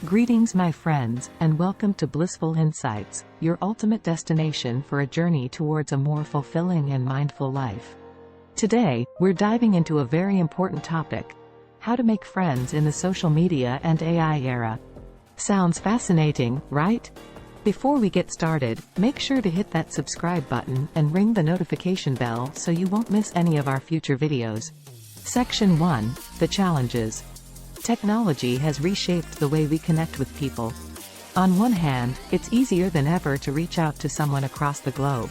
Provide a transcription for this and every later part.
Greetings my friends, and welcome to Blissful Insights, your ultimate destination for a journey towards a more fulfilling and mindful life. Today, we're diving into a very important topic: how to make friends in the social media and AI era. Sounds fascinating, right? Before we get started, make sure to hit that subscribe button and ring the notification bell so you won't miss any of our future videos. Section 1: The Challenges. Technology has reshaped the way we connect with people. On one hand, it's easier than ever to reach out to someone across the globe.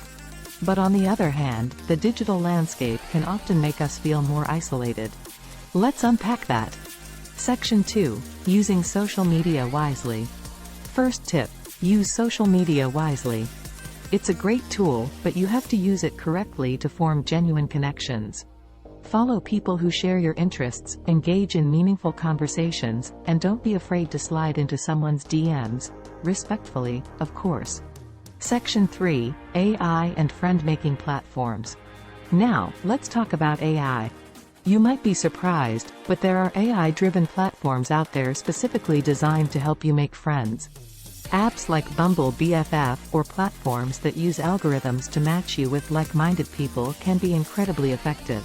But on the other hand, the digital landscape can often make us feel more isolated. Let's unpack that. Section 2: Using social media wisely. First tip: use social media wisely. It's a great tool, but you have to use it correctly to form genuine connections. Follow people who share your interests, engage in meaningful conversations, and don't be afraid to slide into someone's DMs, respectfully, of course. Section 3: AI and friend-making platforms. Now, let's talk about AI. You might be surprised, but there are AI-driven platforms out there specifically designed to help you make friends. Apps like Bumble BFF or platforms that use algorithms to match you with like-minded people can be incredibly effective.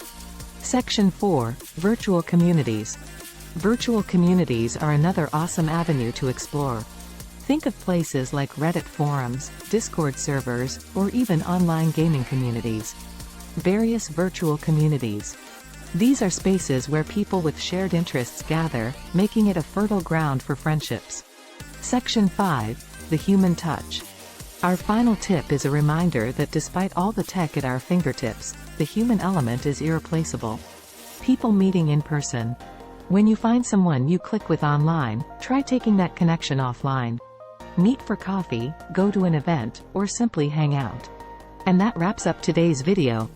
Section 4: Virtual communities. Virtual communities are another awesome avenue to explore. Think of places like Reddit forums, Discord servers, or even online gaming communities. Various virtual communities. These are spaces where people with shared interests gather, making it a fertile ground for friendships. Section 5: The Human Touch. Our final tip is a reminder that despite all the tech at our fingertips, the human element is irreplaceable. People meeting in person. When you find someone you click with online, try taking that connection offline. Meet for coffee, go to an event, or simply hang out. And that wraps up today's video.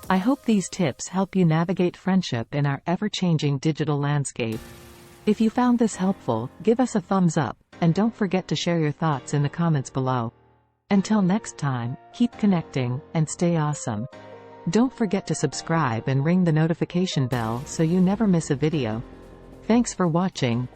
I hope these tips help you navigate friendship in our ever-changing digital landscape. If you found this helpful, give us a thumbs up, and don't forget to share your thoughts in the comments below. Until next time, keep connecting, and stay awesome. Don't forget to subscribe and ring the notification bell so you never miss a video. Thanks for watching.